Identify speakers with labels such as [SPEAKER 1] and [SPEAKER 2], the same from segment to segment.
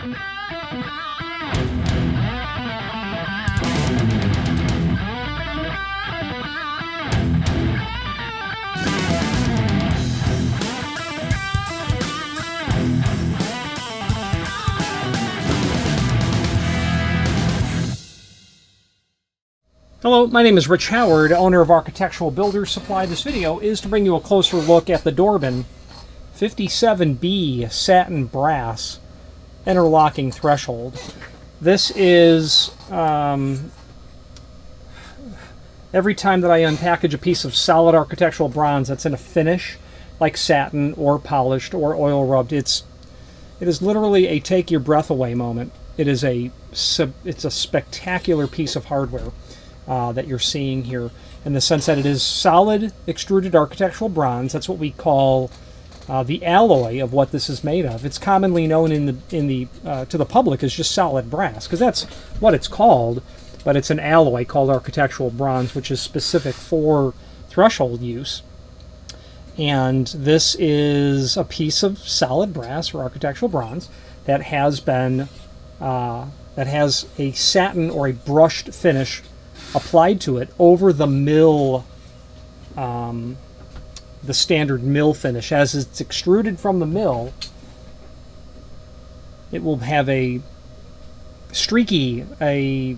[SPEAKER 1] Hello, my name is Rich Howard, owner of Architectural Builders Supply. This video is to bring you a closer look at the Dorbin 57B Satin Brass Interlocking Threshold. This is, every time that I unpackage a piece of solid architectural bronze that's in a finish, like satin or polished or oil rubbed, it is literally a take your breath away moment. It's a spectacular piece of hardware that you're seeing here, in the sense that it is solid extruded architectural bronze. That's what we call the alloy of what this is made of. It's commonly known to the public as just solid brass, because that's what it's called, but it's an alloy called architectural bronze, which is specific for threshold use. And this is a piece of solid brass or architectural bronze that has a satin or a brushed finish applied to it over the mill, the standard mill finish. As it's extruded from the mill, it will have a streaky, a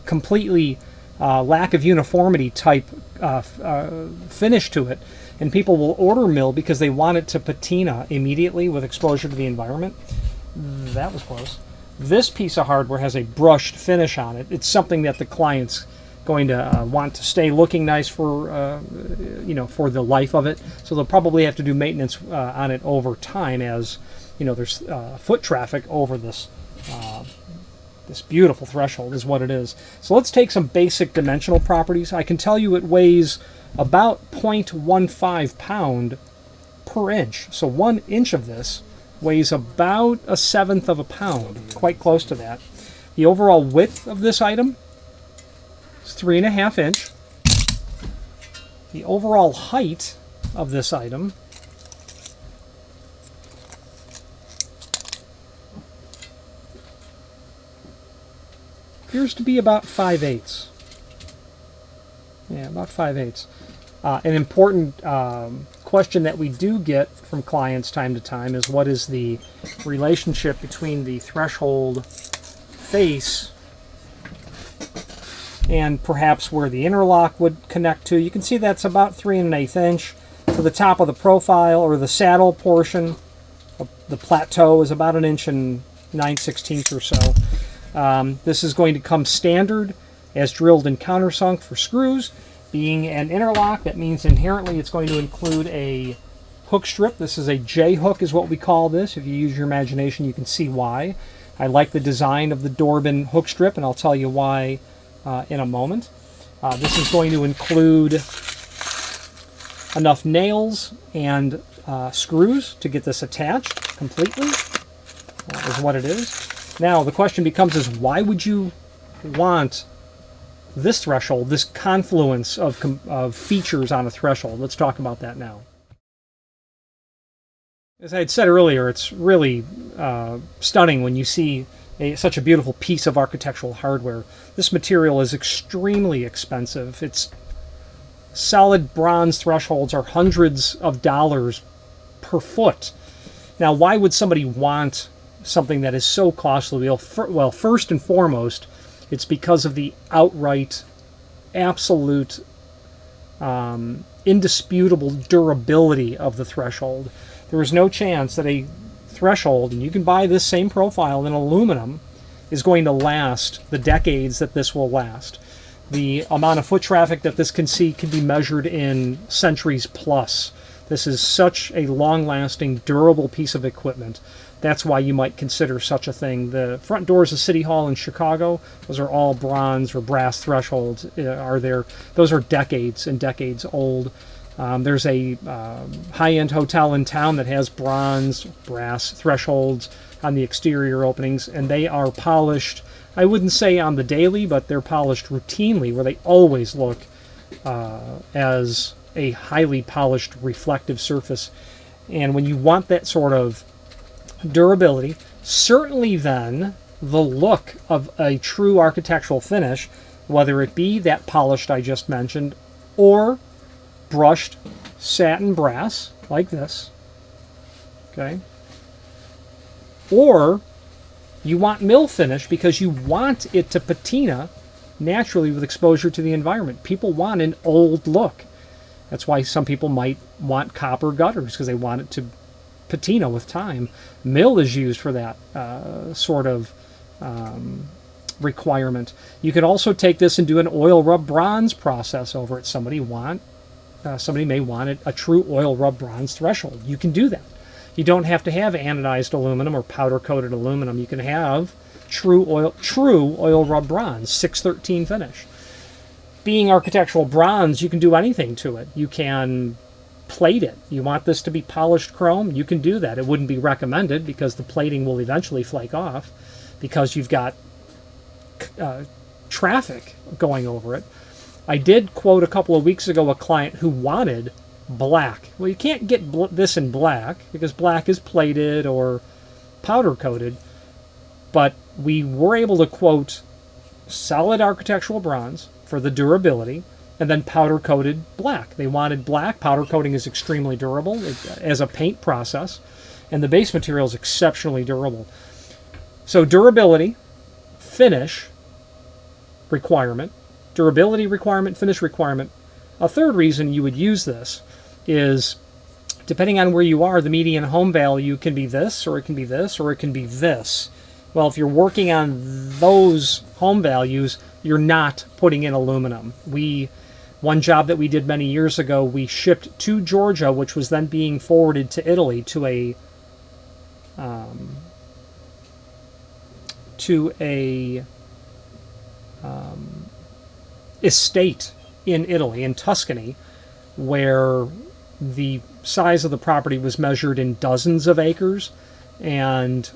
[SPEAKER 1] completely lack of uniformity type finish to it, and people will order mill because they want it to patina immediately with exposure to the environment. That was close. This piece of hardware has a brushed finish on it. It's something that the client's going to want to stay looking nice for, for the life of it. So they'll probably have to do maintenance on it over time, as there's foot traffic over this this beautiful threshold is what it is. So let's take some basic dimensional properties. I can tell you it weighs about 0.15 pound per inch. So 1 inch of this weighs about 1/7 of a pound, quite close to that. The overall width of this item is 3.5 inch. The overall height of this item appears to be about 5/8. Yeah, about 5/8. An important question that we do get from clients time to time is, what is the relationship between the threshold face and perhaps where the interlock would connect to. You can see that's about 3 1/8 inch. To the top of the profile, or the saddle portion, the plateau is about 1 9/16 inches or so. This is going to come standard as drilled and countersunk for screws. Being an interlock, that means inherently it's going to include a hook strip. This is a J hook is what we call this. If you use your imagination, you can see why. I like the design of the Dorbin hook strip, and I'll tell you why in a moment. This is going to include enough nails and screws to get this attached completely, is what it is. Now the question becomes is, why would you want this threshold, this confluence of features on a threshold? Let's talk about that now. As I had said earlier, it's really stunning when you see such a beautiful piece of architectural hardware. This material is extremely expensive. It's solid bronze thresholds are hundreds of dollars per foot. Now, why would somebody want something that is so costly? Well, first and foremost, it's because of the outright, absolute, indisputable durability of the threshold. There is no chance that a threshold, and you can buy this same profile in aluminum, is going to last the decades that this will last. The amount of foot traffic that this can see can be measured in centuries plus. This is such a long-lasting, durable piece of equipment. That's why you might consider such a thing. The front doors of City Hall in Chicago, those are all bronze or brass thresholds are there. Those are decades and decades old. There's a high-end hotel in town that has brass thresholds on the exterior openings, and they are polished, I wouldn't say on the daily, but they're polished routinely, where they always look as a highly polished reflective surface. And when you want that sort of durability, certainly then the look of a true architectural finish, whether it be that polished I just mentioned or brushed satin brass like this, okay, or you want mill finish because you want it to patina naturally with exposure to the environment. People want an old look. That's why some people might want copper gutters, because they want it to patina with time. Mill is used for that sort of requirement. You could also take this and do an oil rub bronze process over it. Somebody may want a true oil rub bronze threshold. You can do that. You don't have to have anodized aluminum or powder coated aluminum. You can have true oil rub bronze, 613 finish. Being architectural bronze, you can do anything to it. You can plate it. You want this to be polished chrome, you can do that. It wouldn't be recommended because the plating will eventually flake off because you've got traffic going over it. I did quote a couple of weeks ago a client who wanted black. Well, you can't get this in black because black is plated or powder coated, but we were able to quote solid architectural bronze for the durability and then powder coated black. They wanted black. Powder coating is extremely durable as a paint process, and the base material is exceptionally durable. So durability, finish requirement, durability requirement, finish requirement. A third reason you would use this is, depending on where you are, the median home value can be this, or it can be this, or it can be this. Well, if you're working on those home values, you're not putting in aluminum. One job that we did many years ago, we shipped to Georgia, which was then being forwarded to Italy to a estate in Italy, in Tuscany, where the size of the property was measured in dozens of acres, and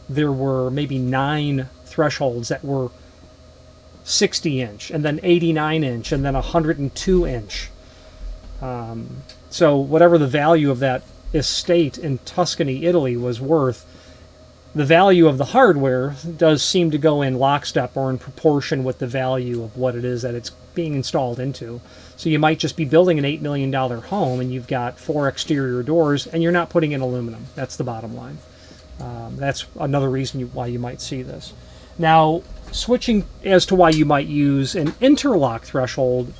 [SPEAKER 1] there were maybe 9 thresholds that were 60-inch, and then 89-inch, and then 102-inch. So whatever the value of that estate in Tuscany, Italy was worth, the value of the hardware does seem to go in lockstep or in proportion with the value of what it is that it's being installed into. So you might just be building an $8 million home and you've got 4 exterior doors and you're not putting in aluminum. That's the bottom line. That's another reason why you might see this. Now, switching as to why you might use an interlock threshold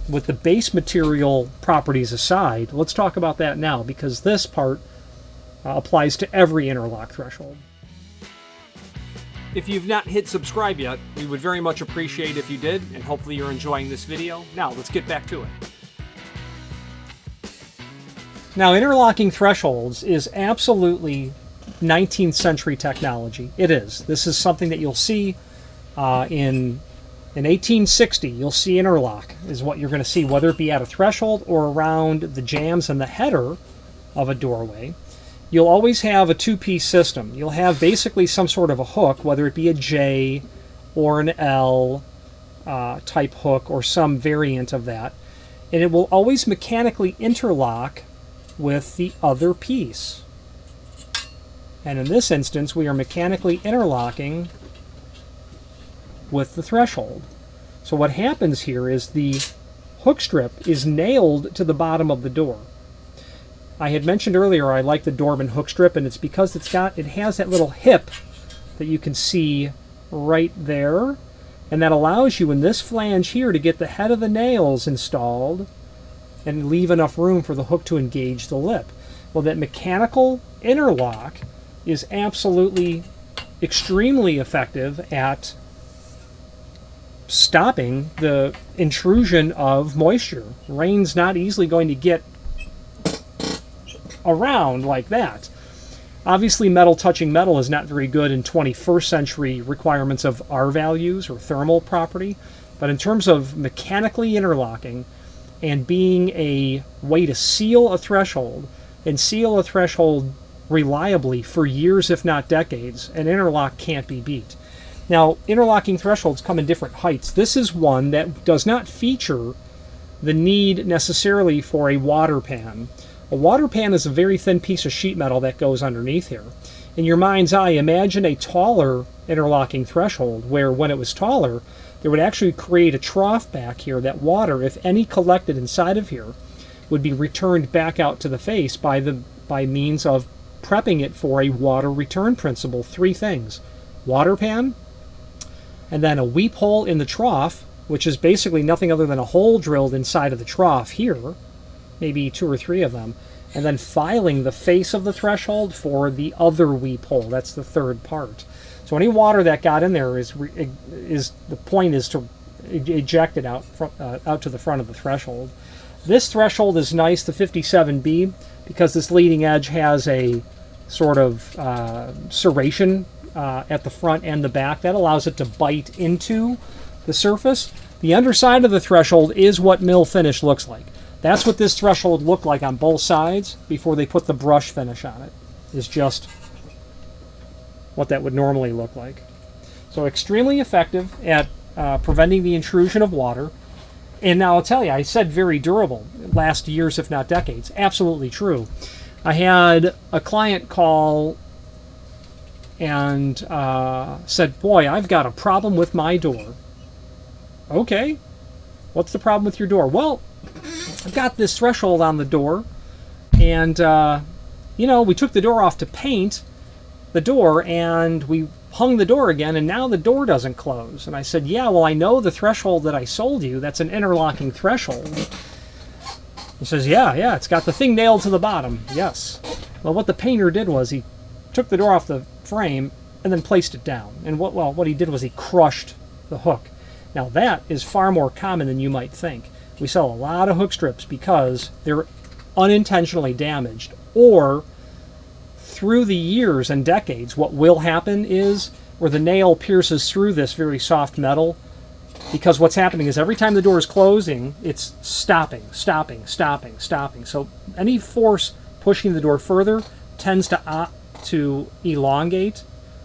[SPEAKER 1] with the base material properties aside, let's talk about that now, because this part applies to every interlock threshold. If you've not hit subscribe yet, we would very much appreciate if you did, and hopefully you're enjoying this video. Now, let's get back to it. Now, interlocking thresholds is absolutely 19th century technology. It is. This is something that you'll see in 1860. You'll see interlock is what you're going to see, whether it be at a threshold or around the jambs and the header of a doorway. You'll always have a 2-piece system. You'll have basically some sort of a hook, whether it be a J or an L type hook or some variant of that, and it will always mechanically interlock with the other piece. And in this instance, we are mechanically interlocking with the threshold. So what happens here is the hook strip is nailed to the bottom of the door. I had mentioned earlier I like the Dorbin hook strip, and it's because it has that little hip that you can see right there, and that allows you in this flange here to get the head of the nails installed and leave enough room for the hook to engage the lip. Well, that mechanical interlock is absolutely extremely effective at stopping the intrusion of moisture. Rain's not easily going to get around like that. Obviously, metal touching metal is not very good in 21st century requirements of R values or thermal property, but in terms of mechanically interlocking and being a way to seal a threshold, and seal a threshold reliably for years, if not decades, an interlock can't be beat. Now, interlocking thresholds come in different heights. This is one that does not feature the need necessarily for a water pan. A water pan is a very thin piece of sheet metal that goes underneath here. In your mind's eye, imagine a taller interlocking threshold where when it was taller, there would actually create a trough back here that water, if any collected inside of here, would be returned back out to the face by means of prepping it for a water return principle. 3 things: water pan, and then a weep hole in the trough, which is basically nothing other than a hole drilled inside of the trough here, maybe 2 or 3 of them, and then filing the face of the threshold for the other weep hole. That's the 3rd part. So any water that got in there is the point is to eject it out to the front of the threshold. This threshold is nice, the 57B, because this leading edge has a sort of serration at the front and the back. That allows it to bite into the surface. The underside of the threshold is what mill finish looks like. That's what this threshold looked like on both sides before they put the brush finish on it. Is just what that would normally look like. So extremely effective at preventing the intrusion of water. And now I'll tell you, I said very durable, last years if not decades. Absolutely true. I had a client call and said, boy, I've got a problem with my door. Okay, what's the problem with your door? Well, I've got this threshold on the door, and we took the door off to paint the door, and we hung the door again, and now the door doesn't close. And I said, yeah, well, I know the threshold that I sold you. That's an interlocking threshold. He says, yeah, it's got the thing nailed to the bottom. Yes. Well, what the painter did was he took the door off the frame and then placed it down. And what he did was he crushed the hook. Now, that is far more common than you might think. We sell a lot of hook strips because they're unintentionally damaged, or through the years and decades, what will happen is where the nail pierces through this very soft metal, because what's happening is every time the door is closing, it's stopping. So any force pushing the door further tends to elongate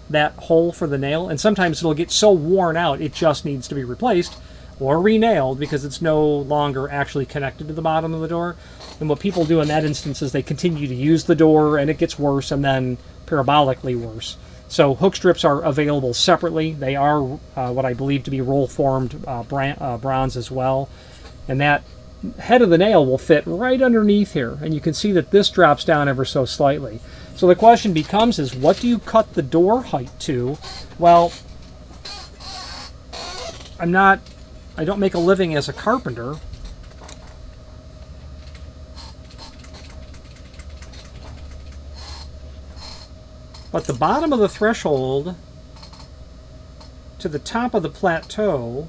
[SPEAKER 1] that hole for the nail, and sometimes it'll get so worn out it just needs to be replaced or re-nailed because it's no longer actually connected to the bottom of the door. And what people do in that instance is they continue to use the door, and it gets worse and then parabolically worse. So hook strips are available separately. They are what I believe to be roll-formed bronze as well. And that head of the nail will fit right underneath here. And you can see that this drops down ever so slightly. So the question becomes is, what do you cut the door height to? Well, I don't make a living as a carpenter. But the bottom of the threshold to the top of the plateau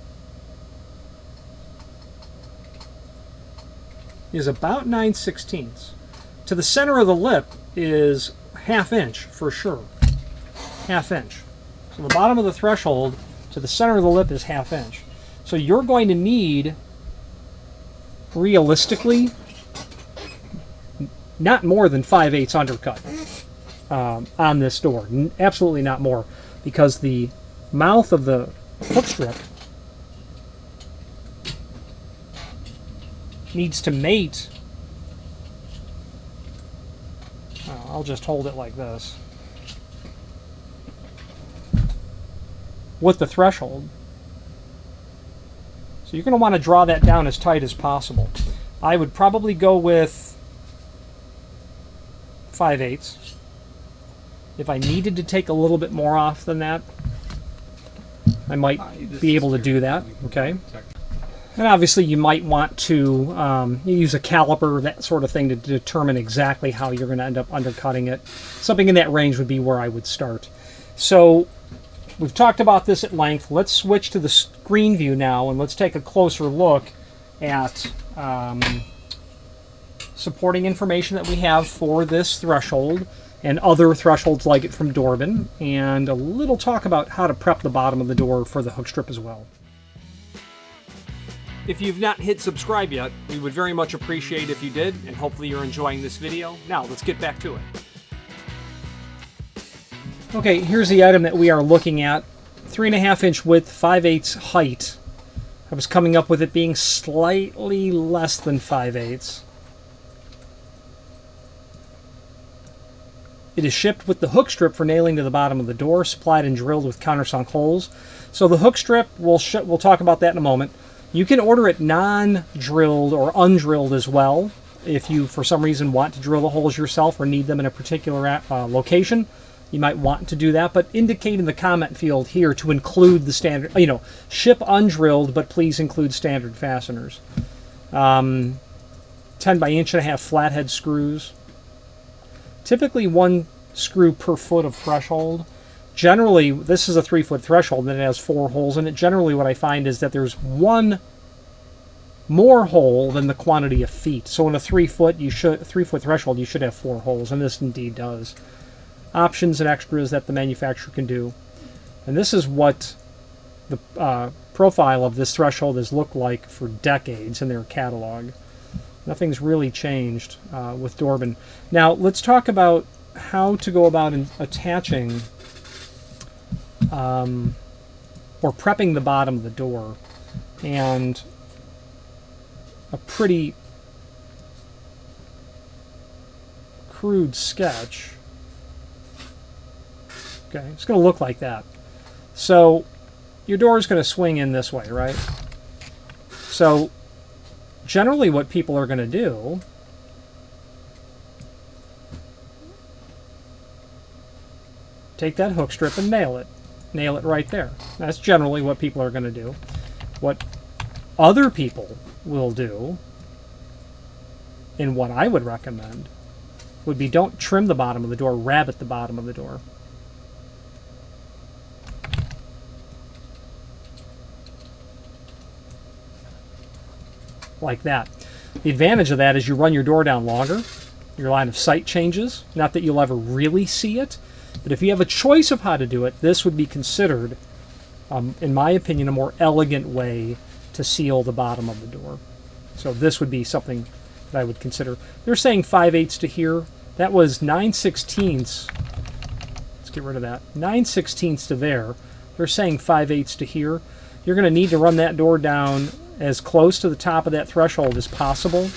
[SPEAKER 1] is about 9/16. To the center of the lip is 1/2 inch for sure. 1/2 inch. So the bottom of the threshold to the center of the lip is 1/2 inch. So you're going to need, realistically, not more than 5/8 undercut on this door. Absolutely not more, because the mouth of the hook strip needs to mate. I'll just hold it like this with the threshold. So you're going to want to draw that down as tight as possible. I would probably go with 5/8. If I needed to take a little bit more off than that, I might be able to do that. Okay. And obviously you might want to use a caliper, that sort of thing, to determine exactly how you're going to end up undercutting it. Something in that range would be where I would start. So we've talked about this at length. Let's switch to the screen view now, and let's take a closer look at supporting information that we have for this threshold and other thresholds like it from Dorbin, and a little talk about how to prep the bottom of the door for the hook strip as well. If you've not hit subscribe yet, we would very much appreciate if you did, and hopefully you're enjoying this video. Now, let's get back to it. Okay, here's the item that we are looking at. 3.5 inch width, 5/8 height. I was coming up with it being slightly less than 5/8. It is shipped with the hook strip for nailing to the bottom of the door, supplied and drilled with countersunk holes. So the hook strip, we'll talk about that in a moment. You can order it non-drilled or undrilled as well. If you, for some reason, want to drill the holes yourself or need them in a particular location, you might want to do that. But indicate in the comment field here to include the standard, ship undrilled, but please include standard fasteners. 10 by 1.5" flathead screws. Typically 1 screw per foot of threshold. Generally, this is a 3-foot threshold and it has 4 holes in it. Generally what I find is that there's 1 more hole than the quantity of feet. So in a 3-foot threshold, you should have 4 holes, and this indeed does. Options and extras that the manufacturer can do. And this is what the profile of this threshold has looked like for decades in their catalog. Nothing's really changed with Dorbin. Now, let's talk about how to go about attaching or prepping the bottom of the door. And a pretty crude sketch. Okay, it's going to look like that. So, your door is going to swing in this way, right? So, generally what people are going to do take that hook strip and nail it right there. That's generally what people are going to do. What other people will do, and what I would recommend, would be don't trim the bottom of the door, rabbet the bottom of the door. Like that. The advantage of that is you run your door down longer, your line of sight changes. Not that you'll ever really see it, but if you have a choice of how to do it, this would be considered, in my opinion, a more elegant way to seal the bottom of the door. So this would be something that I would consider. They're saying 5/8 to here. That was 9/16. Let's get rid of that. 9/16 to there. They're saying 5/8 to here. You're going to need to run that door down as close to the top of that threshold as possible,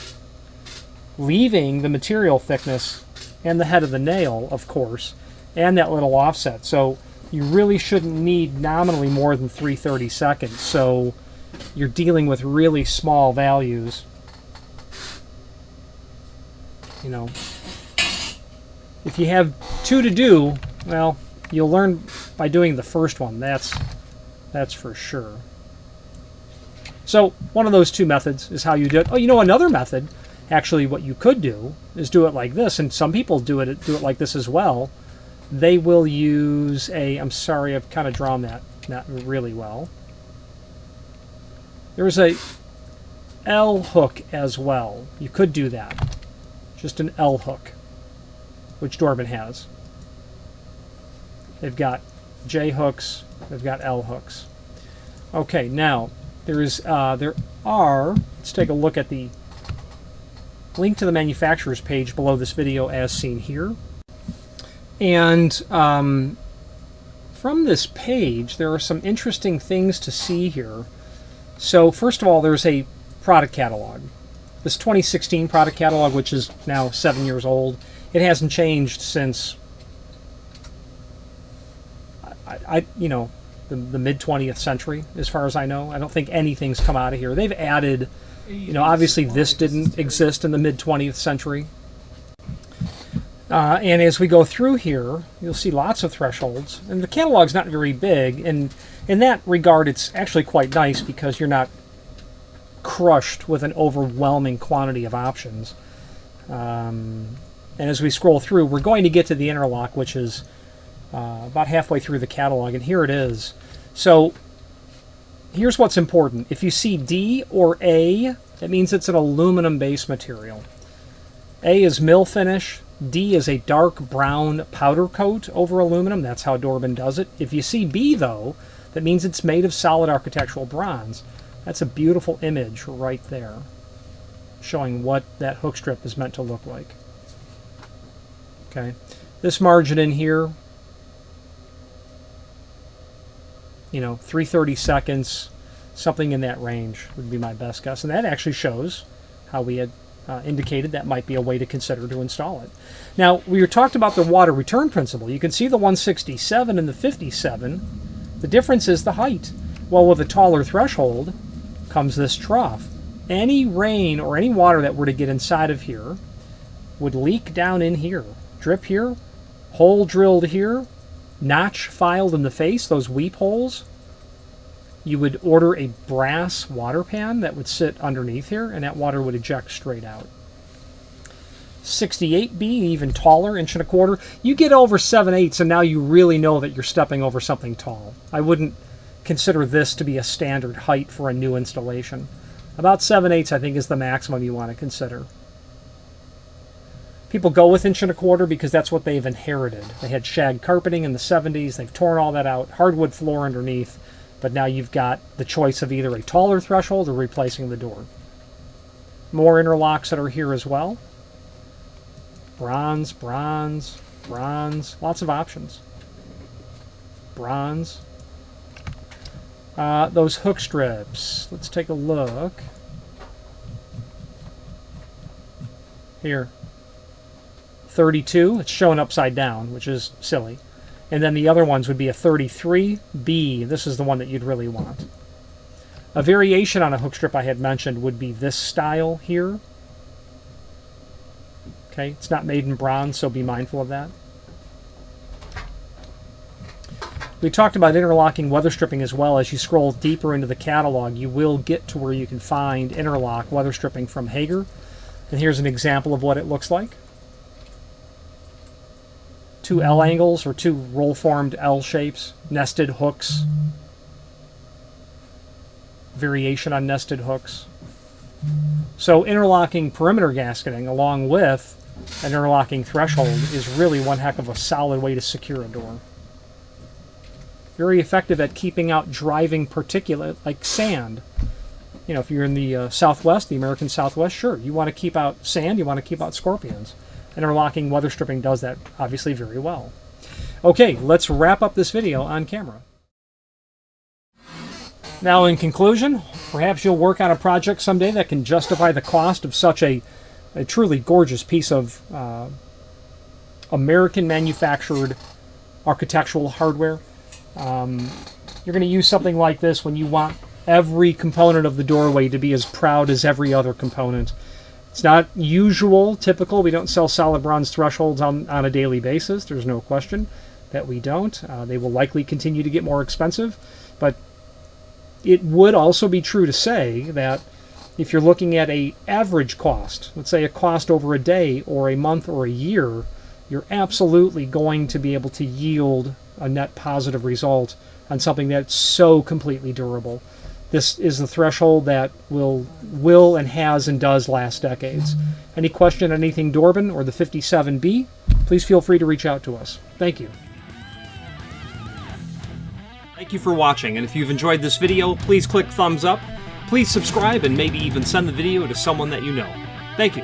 [SPEAKER 1] leaving the material thickness and the head of the nail, of course, and that little offset. So you really shouldn't need nominally more than 3/32. So you're dealing with really small values. If you have 2 to do, well, you'll learn by doing the first one. That's for sure. So one of those 2 methods is how you do it. Oh, another method, actually, what you could do is do it like this, and some people do it like this as well. They will use I'm sorry, I've kind of drawn that not really well. There's a L hook as well. You could do that. Just an L hook, which Dorbin has. They've got J hooks, they've got L hooks. Okay, now there are, let's take a look at the link to the manufacturer's page below this video as seen here. And from this page, there are some interesting things to see here. So first of all, there's a product catalog. This 2016 product catalog, which is now 7 years old, it hasn't changed since the mid-20th century, as far as I know. I don't think anything's come out of here. They've added, obviously this didn't exist in the mid-20th century. And as we go through here, you'll see lots of thresholds. And the catalog's not very big, and in that regard, it's actually quite nice because you're not crushed with an overwhelming quantity of options. And as we scroll through, we're going to get to the interlock, which is about halfway through the catalog, and here it is. So here's what's important. If you see D or A, that means it's an aluminum base material. A is mill finish. D is a dark brown powder coat over aluminum. That's how Dorbin does it. If you see B, though, that means it's made of solid architectural bronze. That's a beautiful image right there, showing what that hook strip is meant to look like. Okay, this margin in here, 3/32, something in that range would be my best guess. And that actually shows how we had indicated that might be a way to consider to install it. Now, we talked about the water return principle. You can see the 167 and the 57. The difference is the height. Well, with a taller threshold comes this trough. Any rain or any water that were to get inside of here would leak down in here. Drip here, hole drilled here, notch filed in the face, those weep holes. You would order a brass water pan that would sit underneath here, and that water would eject straight out. 68B, even taller, 1.25 inches. You get over 7/8, and now you really know that you're stepping over something tall. I wouldn't consider this to be a standard height for a new installation. About 7/8, I think, is the maximum you want to consider. People go with 1.25 inches because that's what they've inherited. They had shag carpeting in the 70s. They've torn all that out, hardwood floor underneath. But now you've got the choice of either a taller threshold or replacing the door. More interlocks that are here as well. Bronze, bronze, bronze. Lots of options. Bronze. Those hook strips. Let's take a look. Here. 32. It's shown upside down, which is silly. And then the other ones would be a 33B. This is the one that you'd really want. A variation on a hook strip I had mentioned would be this style here. Okay, it's not made in bronze, so be mindful of that. We talked about interlocking weather stripping as well. As you scroll deeper into the catalog, you will get to where you can find interlock weather stripping from Hager. And here's an example of what it looks like. Two L angles or two roll-formed L shapes, nested hooks, variation on nested hooks. So interlocking perimeter gasketing along with an interlocking threshold is really one heck of a solid way to secure a door. Very effective at keeping out driving particulate like sand. You know, if you're in the Southwest, the American Southwest, sure, you want to keep out sand, you want to keep out scorpions. Interlocking weather stripping does that obviously very well. Okay, let's wrap up this video on camera. Now, in conclusion, perhaps you'll work on a project someday that can justify the cost of such a truly gorgeous piece of American manufactured architectural hardware. You're going to use something like this when you want every component of the doorway to be as proud as every other component. It's not usual, typical. We don't sell solid bronze thresholds on a daily basis. There's no question that we don't. They will likely continue to get more expensive. But it would also be true to say that if you're looking at an average cost, let's say a cost over a day or a month or a year, you're absolutely going to be able to yield a net positive result on something that's so completely durable. This is the threshold that will and has and does last decades. Any question on anything Dorbin or the 57B, please feel free to reach out to us. Thank you. Thank you for watching, and if you've enjoyed this video, please click thumbs up, please subscribe, and maybe even send the video to someone that you know. Thank you.